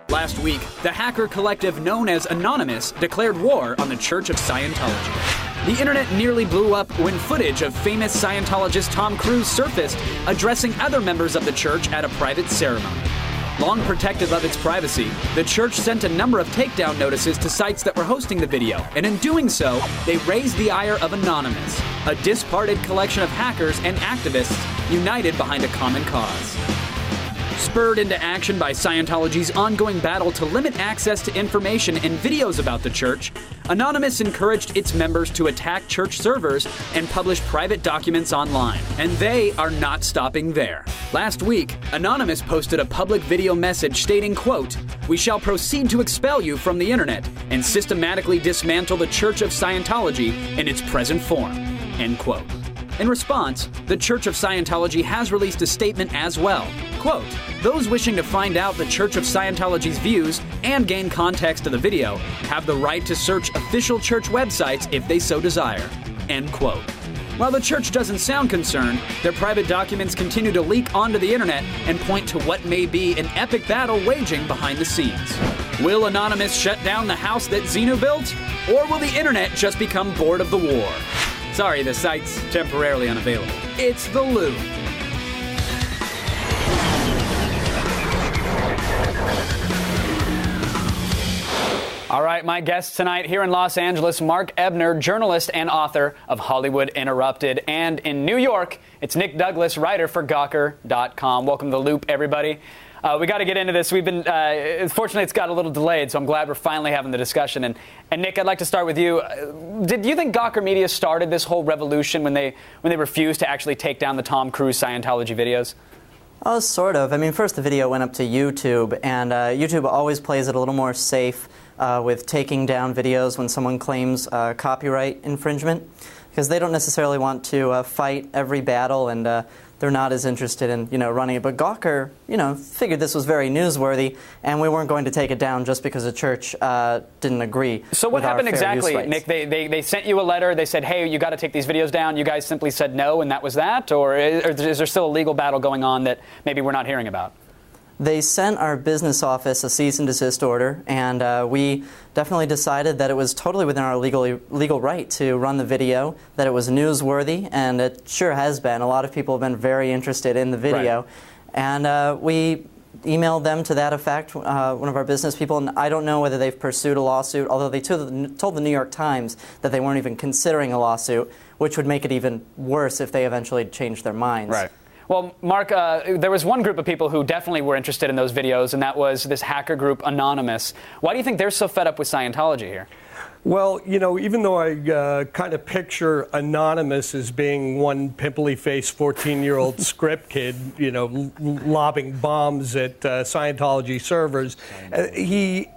Last week, the hacker collective known as Anonymous declared war on the Church of Scientology. The internet nearly blew up when footage of famous Scientologist Tom Cruise surfaced addressing other members of the church at a private ceremony. Long protective of its privacy, the church sent a number of takedown notices to sites that were hosting the video, and in doing so, they raised the ire of Anonymous, a disparted collection of hackers and activists united behind a common cause. Spurred into action by Scientology's ongoing battle to limit access to information and videos about the church, Anonymous encouraged its members to attack church servers and publish private documents online. And they are not stopping there. Last week, Anonymous posted a public video message stating, quote, "We shall proceed to expel you from the internet and systematically dismantle the Church of Scientology in its present form," end quote. In response, the Church of Scientology has released a statement as well. Quote, "Those wishing to find out the Church of Scientology's views and gain context of the video have the right to search official church websites if they so desire," end quote. While the church doesn't sound concerned, their private documents continue to leak onto the internet and point to what may be an epic battle waging behind the scenes. Will Anonymous shut down the house that Xenu built? Or will the internet just become bored of the war? Sorry, the site's temporarily unavailable. It's The Loop. All right, my guest tonight here in Los Angeles, Mark Ebner, journalist and author of Hollywood Interrupted. And in New York, it's Nick Douglas, writer for Gawker.com. Welcome to The Loop, everybody. We got to get into this. We've been, fortunately, it's got a little delayed, so I'm glad we're finally having the discussion. And Nick, I'd like to start with you. Did you think Gawker Media started this whole revolution when they refused to actually take down the Tom Cruise Scientology videos? Oh, sort of. I mean, first the video went up to YouTube, and YouTube always plays it a little more safe with taking down videos when someone claims copyright infringement, because they don't necessarily want to fight every battle, and they're not as interested in, running it. But Gawker, figured this was very newsworthy, and we weren't going to take it down just because the church didn't agree. So what happened exactly, Nick? They sent you a letter. They said, hey, you got to take these videos down. You guys simply said no, and that was that? Or is there still a legal battle going on that maybe we're not hearing about? They sent our business office a cease and desist order, and we definitely decided that it was totally within our legal right to run the video, that it was newsworthy, and it sure has been. A lot of people have been very interested in the video. Right. And we emailed them to that effect, one of our business people, and I don't know whether they've pursued a lawsuit, although they told the New York Times that they weren't even considering a lawsuit, which would make it even worse if they eventually changed their minds. Right. Well, Mark, there was one group of people who definitely were interested in those videos, and that was this hacker group Anonymous. Why do you think they're so fed up with Scientology here? Well, even though I kind of picture Anonymous as being one pimply-faced 14-year-old script kid, lobbing bombs at Scientology servers, he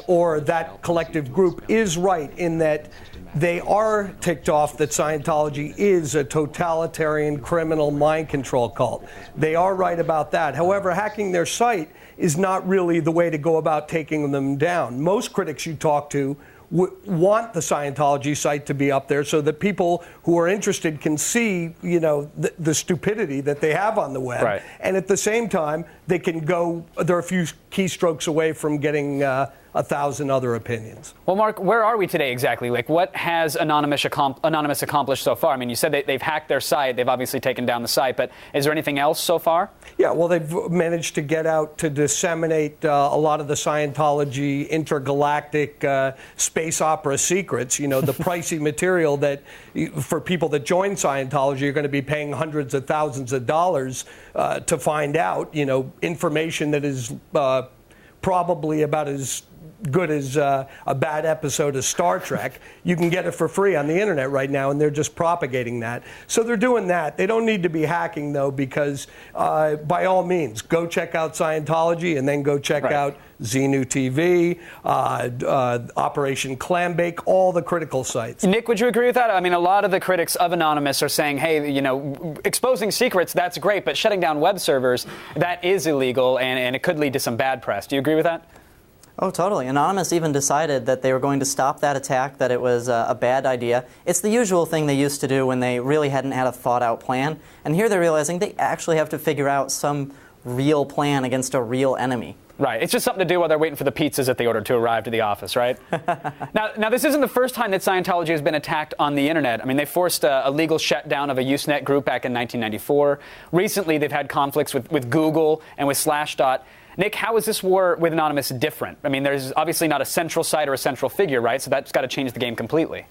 or that collective group is right in that they are ticked off that Scientology is a totalitarian criminal mind control cult. They are right about that. However, hacking their site is not really the way to go about taking them down. Most critics you talk to want the Scientology site to be up there so that people who are interested can see, the stupidity that they have on the web. Right. And at the same time, they can go, they're a few keystrokes away from getting 1,000 other opinions. Well, Mark, where are we today exactly? Like, what has Anonymous accomplished so far? I mean, you said they've hacked their site. They've obviously taken down the site. But is there anything else so far? Yeah, well, they've managed to get out to disseminate a lot of the Scientology intergalactic space opera secrets, the pricey material that for people that join Scientology, you're going to be paying hundreds of thousands of dollars to find out, information that is probably about as good as a bad episode of Star Trek. You can get it for free on the internet right now, and they're just propagating that. So they're doing that. They don't need to be hacking, though, because by all means, go check out Scientology and then go check out Xenu TV, Operation Clambake, all the critical sites. Nick, would you agree with that? I mean, a lot of the critics of Anonymous are saying, hey, exposing secrets, that's great, but shutting down web servers, that is illegal, and it could lead to some bad press. Do you agree with that? Oh, totally. Anonymous even decided that they were going to stop that attack, that it was a bad idea. It's the usual thing they used to do when they really hadn't had a thought-out plan. And here they're realizing they actually have to figure out some real plan against a real enemy. Right. It's just something to do while they're waiting for the pizzas that they ordered to arrive to the office, right? Now, this isn't the first time that Scientology has been attacked on the internet. I mean, they forced a legal shutdown of a Usenet group back in 1994. Recently, they've had conflicts with Google and with Slashdot. Nick, how is this war with Anonymous different? I mean, there's obviously not a central site or a central figure, right? So that's got to change the game completely.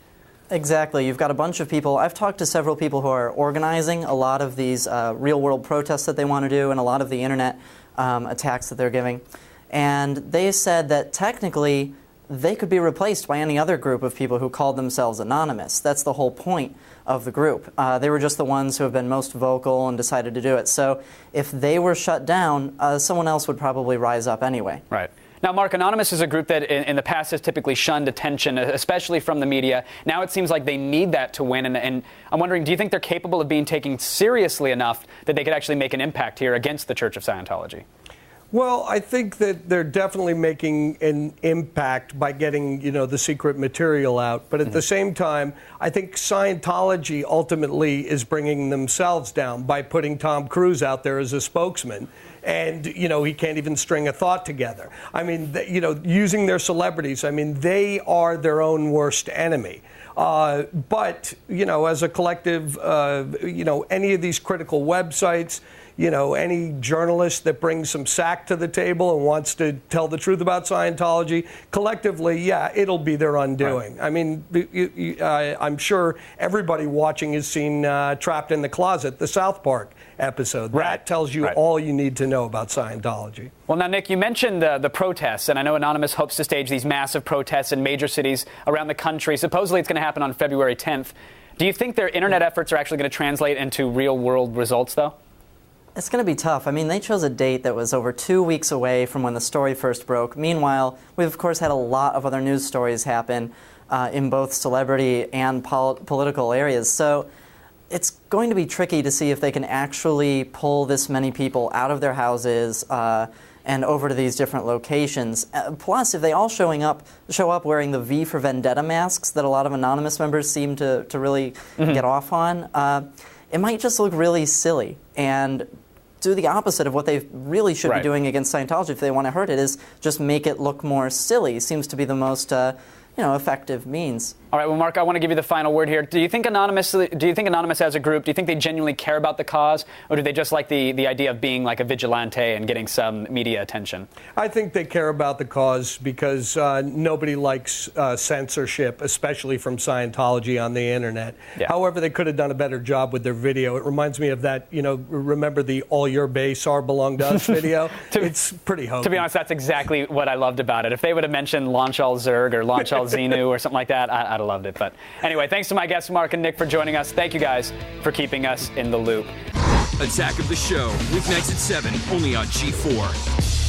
Exactly. You've got a bunch of people. I've talked to several people who are organizing a lot of these real-world protests that they want to do and a lot of the internet attacks that they're giving. And they said that technically they could be replaced by any other group of people who called themselves anonymous. That's the whole point of the group. They were just the ones who have been most vocal and decided to do it. So if they were shut down, someone else would probably rise up anyway. Right. Now, Mark, Anonymous is a group that in the past has typically shunned attention, especially from the media. Now it seems like they need that to win. And I'm wondering, do you think they're capable of being taken seriously enough that they could actually make an impact here against the Church of Scientology? Well, I think that they're definitely making an impact by getting, the secret material out. But at the same time, I think Scientology ultimately is bringing themselves down by putting Tom Cruise out there as a spokesman. And, he can't even string a thought together. I mean, using their celebrities, I mean, they are their own worst enemy. But, as a collective, any of these critical websites, any journalist that brings some sack to the table and wants to tell the truth about Scientology, collectively, yeah, it'll be their undoing. Right. I mean, I'm sure everybody watching has seen Trapped in the Closet, the South Park episode. Right. That tells you all you need to know about Scientology. Well, now, Nick, you mentioned the protests, and I know Anonymous hopes to stage these massive protests in major cities around the country. Supposedly it's going to happen on February 10th. Do you think their internet efforts are actually going to translate into real-world results, though? It's going to be tough. I mean, they chose a date that was over 2 weeks away from when the story first broke. Meanwhile, we've, of course, had a lot of other news stories happen in both celebrity and political areas. So it's going to be tricky to see if they can actually pull this many people out of their houses and over to these different locations. Plus, if they all show up wearing the V for Vendetta masks that a lot of Anonymous members seem to really get off on, it might just look really silly and do the opposite of what they really should be doing against Scientology if they want to hurt it, is just make it look more silly. Seems to be the most effective means. All right, well, Mark, I want to give you the final word here. Do you think Anonymous as a group, do you think they genuinely care about the cause, or do they just like the idea of being like a vigilante and getting some media attention? I think they care about the cause because nobody likes censorship, especially from Scientology on the internet. Yeah. However, they could have done a better job with their video. It reminds me of that, remember the All Your Base Are Belong to Us video? It's pretty hokey. To be honest, that's exactly what I loved about it. If they would have mentioned Launch All Zerg or Launch All Xenu or something like that, I'd have loved it. But anyway, thanks to my guests, Mark and Nick, for joining us. Thank you guys for keeping us in the loop. Attack of the Show, weeknights at 7, only on G4.